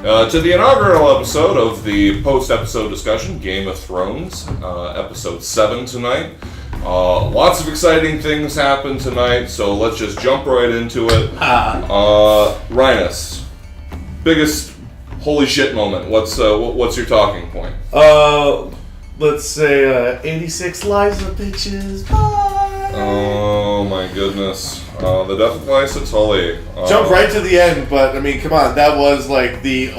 To the inaugural episode of the post-episode discussion, Game of Thrones, episode 7 tonight. Lots of exciting things happen tonight, so let's just jump right into it. Rhinus, biggest holy shit moment. What's your talking point? Let's say 86 lives of bitches. Bye. Oh my goodness. The death of Lysa Tully. Jump right to the end, but I mean, come on, that was like the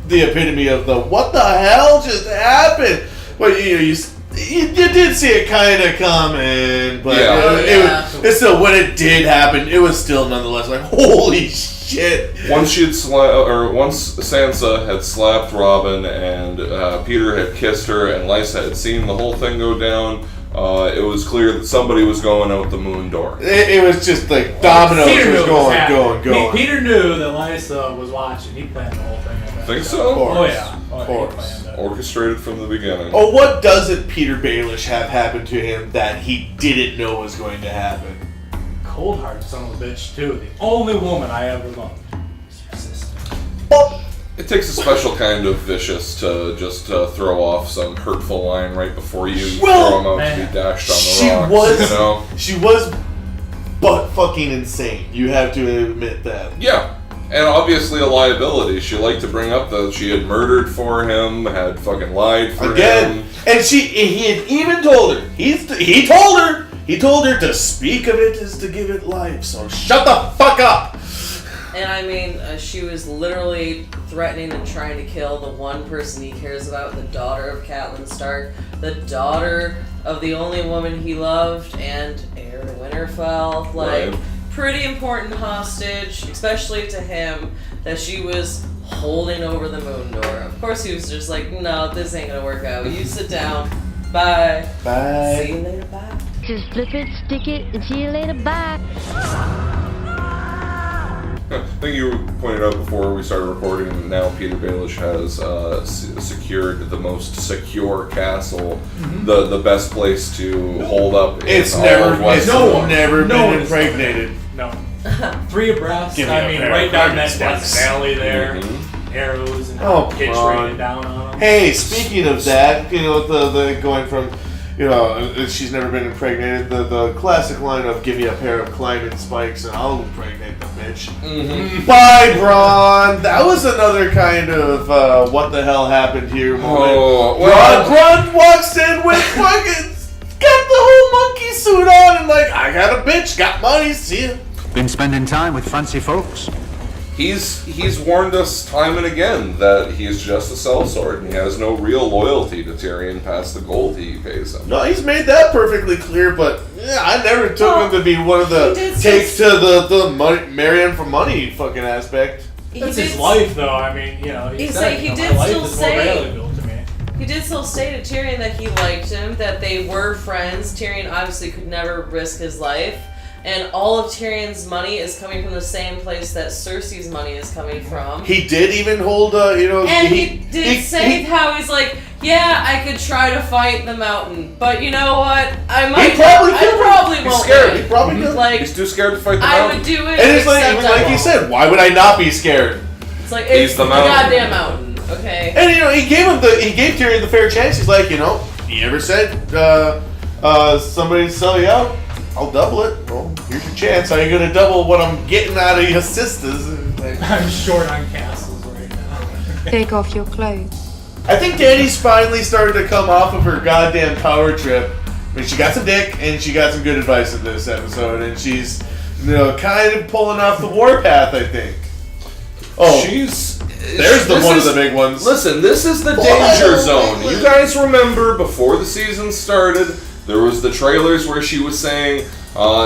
epitome of the what the hell just happened. Well, you did see it kind of coming, but it's still when it did happen, it was still nonetheless like holy shit. Once Sansa had slapped Robin and Peter had kissed her and Lysa had seen the whole thing go down, it was clear that somebody was going out the moon door. It was just like dominoes was going. Peter knew that Lysa was watching. He planned the whole thing. Think so? Oh yeah. Of course. Orchestrated from the beginning. Oh, what doesn't Peter Baelish have happen to him that he didn't know was going to happen? Cold-hearted son of a bitch, too. The only woman I ever loved is your sister. Oh. It takes a special kind of vicious to just throw off some hurtful line right before you throw him out to be dashed on the rocks. She was butt fucking insane. You have to admit that. Yeah. And obviously a liability. She liked to bring up that she had murdered for him, had fucking lied for him. And he had even told her. He told her to speak of it is to give it life. So shut the fuck up. And I mean, she was literally threatening and trying to kill the one person he cares about, the daughter of Catelyn Stark, the daughter of the only woman he loved, and heir to Winterfell. Like, pretty important hostage, especially to him, that she was holding over the moon door. Of course he was just like, no, this ain't gonna work out. You sit down. Bye. Bye. See you later. Bye. Just flip it, stick it, and see you later. Bye. I think you pointed out before we started recording that now Peter Baelish has secured the most secure castle, the best place to hold up. It's never been impregnated. No. 3 abreast. Right down that valley there. Arrows and kids raining down on them. Hey, speaking of that, the going from, she's never been impregnated. The classic line of "Give me a pair of climbing spikes and I'll impregnate the bitch." Mm-hmm. Bye, Bronn. That was another kind of what the hell happened here moment. Bronn walks in with fucking got the whole monkey suit on and like, I got a bitch, got money, see ya. Been spending time with fancy folks. He's warned us time and again that he's just a sellsword and he has no real loyalty to Tyrion past the gold he pays him. No, he's made that perfectly clear, but I never took him to be one of the takes to the money, marry him for money fucking aspect. That's his life, though. I mean, he did still say to Tyrion that he liked him, that they were friends. Tyrion obviously could never risk his life. And all of Tyrion's money is coming from the same place that Cersei's money is coming from. He did even hold, And he did say how he's like, yeah, I could try to fight the mountain, but you know what? I probably won't. Scared. He probably could. Like, he's too scared to fight the mountain. I would do it. And it's like he said, why would I not be scared? It's like it's the goddamn mountain, okay? And he gave Tyrion the fair chance. He's like, you ever said somebody to sell you out? I'll double it. Well, here's your chance. Are you going to double what I'm getting out of your sisters? I'm short on castles right now. Take off your clothes. I think Dany's finally started to come off of her goddamn power trip. I mean, she got some dick and she got some good advice in this episode, and she's, kind of pulling off the warpath, I think. Oh, there's one of the big ones. Listen, this is the danger zone. You guys remember before the season started, there was the trailers where she was saying,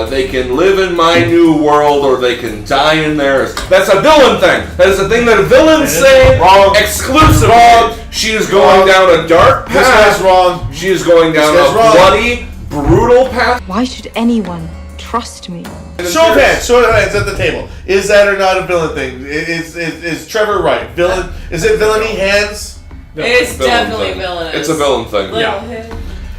they can live in my new world or they can die in theirs. That's a villain thing. That is a thing that villains say exclusively. She is going down a dark path. This guy's wrong. She is going down a bloody, brutal path. Why should anyone trust me? Show of hands at the table. Is that or not a villain thing? Is Trevor right? Villain? Is it villainy hands? It's definitely villainous. It's a villain thing. Yeah.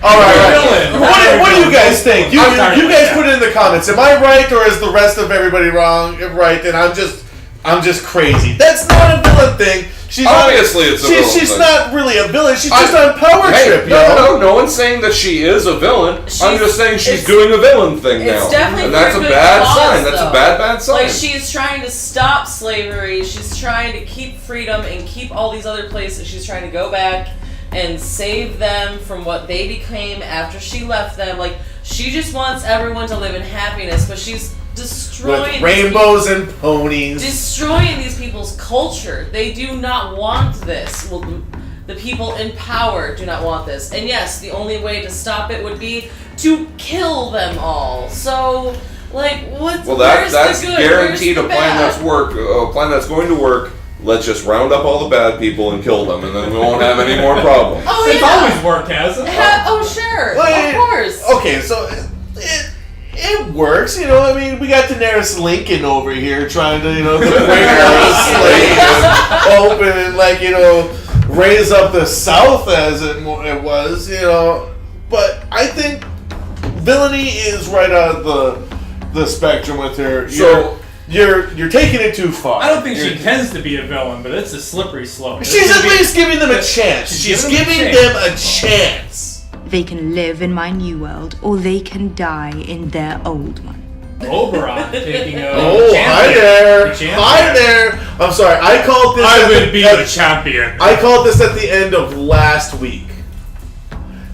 All right. What do you guys think? You guys put it in the comments. Am I right or is the rest of everybody wrong? Right, and I'm just I'm just crazy. That's not a villain thing. Obviously, it's a villain She's thing. not really a villain. She's just on power trip, No one's saying that she is a villain. I'm just saying she's doing a villain thing now. It's definitely and that's a for a bad good sign. cause, That's though. a bad sign. Like, she's trying to stop slavery. She's trying to keep freedom and keep all these other places. She's trying to go back and save them from what they became after she left them. Like, she just wants everyone to live in happiness, but she's destroying with rainbows and ponies. Destroying these people's culture. They do not want this. Well, the people in power do not want this. And yes, the only way to stop it would be to kill them all. So, like, what's that's the good? guaranteed Where's a the plan bad? a plan that's going to work. Let's just round up all the bad people and kill them, and then we won't have any more problems. Oh, It's yeah. always worked, hasn't it? Oh, sure. Well, of course. Okay, so it works, you know. I mean, we got Daenerys Lincoln over here trying to, the bring her a slave and open and, raise up the South as it was, But I think villainy is right out of the spectrum with her. So you're taking it too far. I don't think she intends to be a villain, but it's a slippery slope. She's at least giving them a chance. She's giving them a chance. They can live in my new world, or they can die in their old one. Oberon taking a hi there. Hi there. I'm sorry. I called this. I would be the champion. I called this at the end of last week,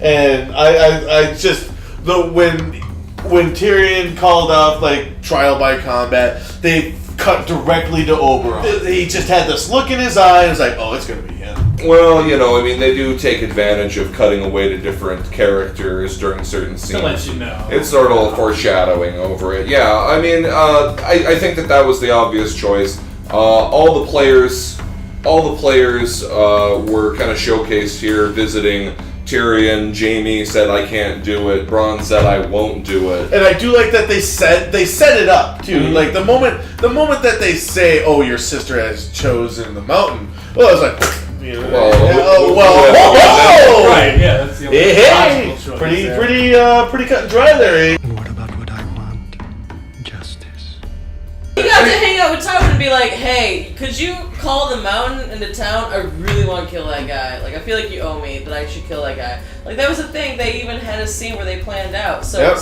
and I just when Tyrion called off trial by combat, they cut directly to Oberon. He just had this look in his eye, and it's like, oh, it's gonna be him. Well, they do take advantage of cutting away to different characters during certain scenes. To let you know. It's sort of foreshadowing over it. Yeah, I mean, I think that was the obvious choice. All the players were kind of showcased here, visiting Tyrion. Jaime said, "I can't do it." Bronn said, "I won't do it." And I do like that they set it up too. Mm-hmm. Like the moment that they say, "Oh, your sister has chosen the mountain," well, I was like, Right, yeah, that's the only logical choice there. pretty cut and dry there. Eh? What about what I want? Justice. You got to hang out with Tywin and be like, hey, could you call the mountain into town? I really want to kill that guy. Like, I feel like you owe me that I should kill that guy. Like, that was a thing. They even had a scene where they planned out. So Yep.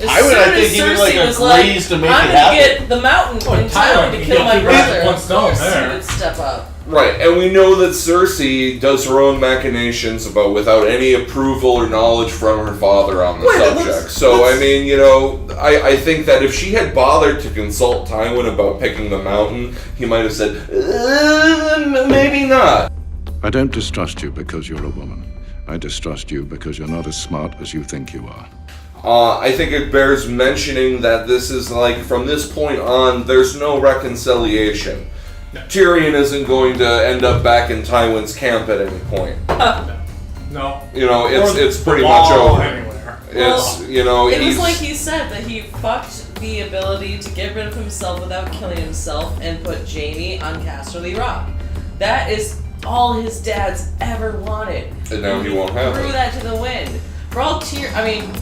I think even agrees to make I'm it gonna happen. get the mountain in town to kill my brother. One Of stone course, he there. would step up. Right, and we know that Cersei does her own machinations without any approval or knowledge from her father on the subject. I think that if she had bothered to consult Tywin about picking the mountain, he might have said, maybe not. I don't distrust you because you're a woman. I distrust you because you're not as smart as you think you are. I think it bears mentioning that this is from this point on, there's no reconciliation. Tyrion isn't going to end up back in Tywin's camp at any point. No. It's pretty much over. Anywhere. It was like he said that he fucked the ability to get rid of himself without killing himself and put Jaime on Casterly Rock. That is all his dad's ever wanted. And now he won't have threw it. that to the wind. For all Tyrion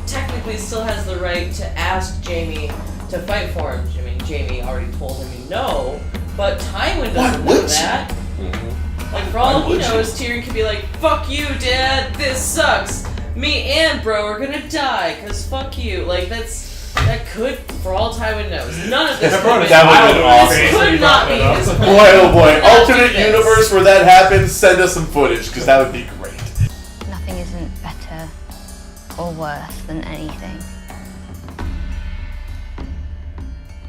technically still has the right to ask Jaime to fight for him. I mean, Jaime already told him no, but Tywin doesn't know that. Mm-hmm. Like, for all he knows, Tyrion could be like, fuck you, Dad, this sucks. Me and bro are gonna die, cause fuck you. Like, that could, for all Tywin knows. None of this could be That This could not be his plan. Boy, oh boy. Could not Alternate do this. universe where that happens, send us some footage, because that would be great. Nothing isn't better or worse than anything.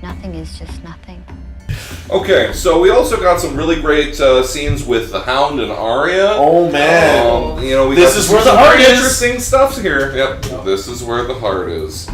Nothing is just nothing. Okay, so we also got some really great scenes with the Hound and Arya. Oh man! We This got is some where the heart pretty is. Interesting stuff here. Yep, this is where the heart is.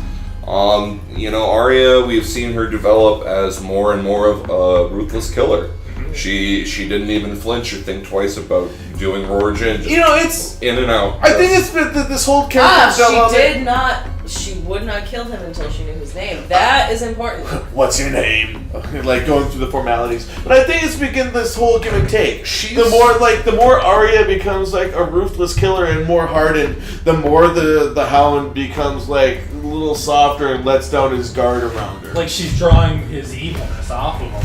Arya, we've seen her develop as more and more of a ruthless killer. She didn't even flinch or think twice about doing origin. Just It's in and out. I think it's been this whole character. She would not kill him until she knew his name. That is important. What's your name? Like going through the formalities. But I think it's begin this whole give and take. The more Arya becomes like a ruthless killer and more hardened, the more the Hound becomes like a little softer and lets down his guard around her. Like she's drawing his evilness off of him.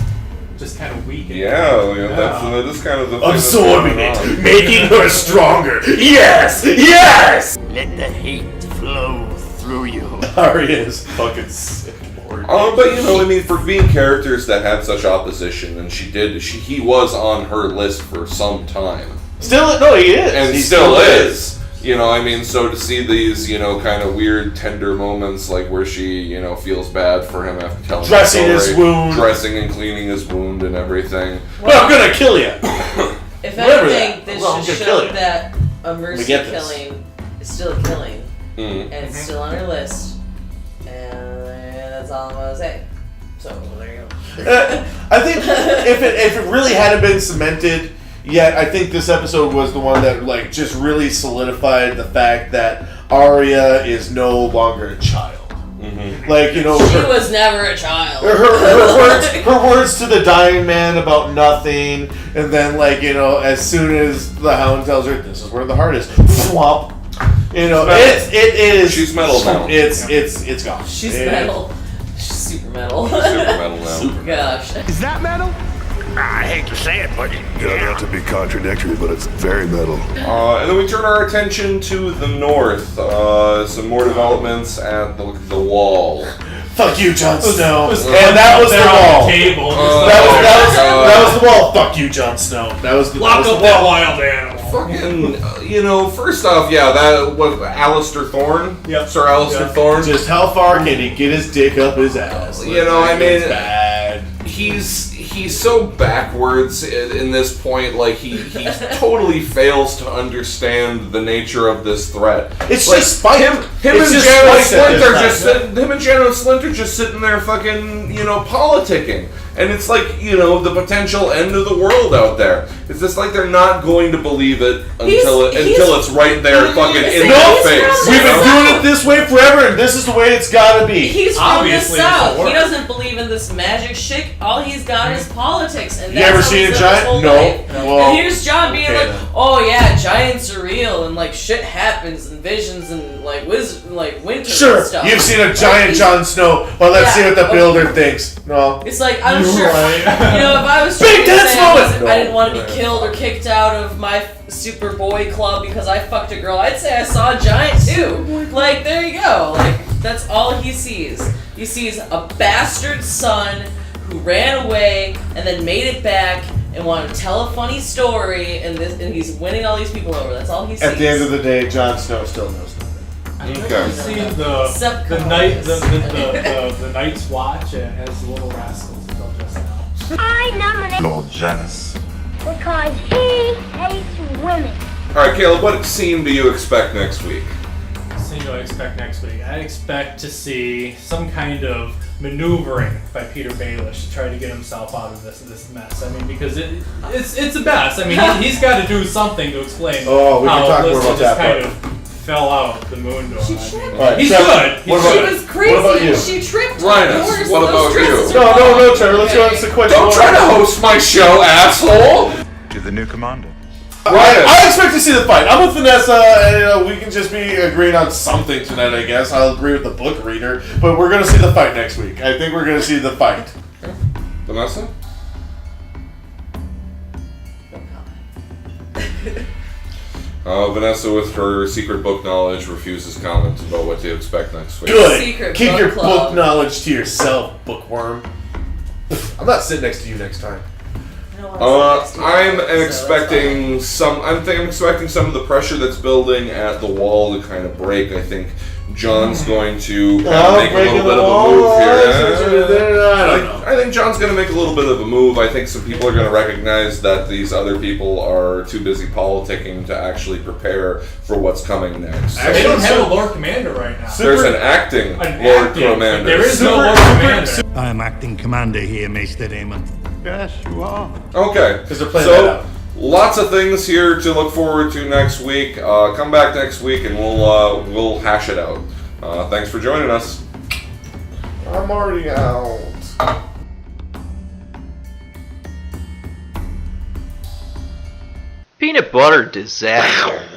just kind of weak. That is kind of the thing absorbing it, making her stronger. Yes, yes. Let the hate flow through you. Arya's fucking sick. But for being characters that had such opposition, and he was on her list for some time. He is, and he still is. So to see these, kind of weird, tender moments, like where she, feels bad for him after telling dressing his wound, dressing and cleaning his wound and everything. Well, I'm gonna kill you. If anything, this just showed that a mercy killing is still a killing, and it's still on her list, and that's all I'm gonna say. So there you go. I think if it really hadn't been cemented. Yet, I think this episode was the one that, just really solidified the fact that Arya is no longer a child. Mm-hmm. She was never a child. Her words to the dying man about nothing, and then, as soon as the Hound tells her, this is where the heart is, swamp. It is... She's metal now. It's gone. She's metal. She's super metal. Super metal now. Super gosh. Is that metal? I hate to say it, but yeah, not to be contradictory, but it's very metal. And then we turn our attention to the north. Some more developments at the wall. Fuck you, Jon Snow. And that was the wall. That was the wall. Fuck you, Jon Snow. Lock up that wild animal. Fucking, first off, that was Alistair Thorne. Yep. Sir Alistair Thorne. Just how far can he get his dick up his ass? It's bad. He's so backwards in this point. He totally fails to understand the nature of this threat. It's just spite. Him and Janet Slint are just sitting there fucking politicking. And it's the potential end of the world out there. It's just they're not going to believe it until it's right there fucking in their face. We've been doing it this way forever, and this is the way it's gotta be. He's from the South. He doesn't believe in this magic shit. All he's got is politics. And you ever seen a giant? No. Well, and here's Jon being oh yeah, giants are real, and shit happens, and visions, and winter sure, and stuff. You've seen a giant Jon Snow. Well, let's see what the builder thinks. No. It's I'm sure. If I was trying to say I didn't want to be killed or kicked out of my super boy club because I fucked a girl, I'd say I saw a giant too. There you go. That's all he sees. He sees a bastard son who ran away and then made it back and wanted to tell a funny story, and he's winning all these people over. That's all he sees. At the end of the day, Jon Snow still knows nothing. Okay. You see the Night's Watch as Little Rascals until just now. I nominate Lord Janus. because he hates women. Alright, Caleb, what scene do you expect next week? Scene do I expect next week? I expect to see some kind of maneuvering by Peter Baelish to try to get himself out of this mess. Because it's a mess. He's got to do something to explain we can talk more about that kind of fell out the moon door. She tripped. He's good. She was crazy and she tripped. Linus, what about you? No, Trevor, let's go on sequential. Don't try to host my show, asshole! To the new commander. I expect to see the fight. I'm with Vanessa, and we can just be agreeing on something tonight, I guess. I'll agree with the book reader, but we're going to see the fight next week. I think we're going to see the fight. Vanessa? Vanessa, with her secret book knowledge, refuses comment about what to expect next week. Good. Keep your book knowledge to yourself, bookworm. I'm not sitting next to you next time. I'm expecting some of the pressure that's building at the wall to kind of break. I think Jon's going to make a little bit of a move here. I think Jon's going to make a little bit of a move. I think some people are going to recognize that these other people are too busy politicking to actually prepare for what's coming next. So they don't have a Lord Commander right now. There's an acting Lord Commander. There is no Lord Commander. I am acting commander here, Maester Daemon. Yes, you are. Okay. Because they're playing that out. Lots of things here to look forward to next week. Come back next week and we'll hash it out. Thanks for joining us. I'm already out. Peanut butter disaster.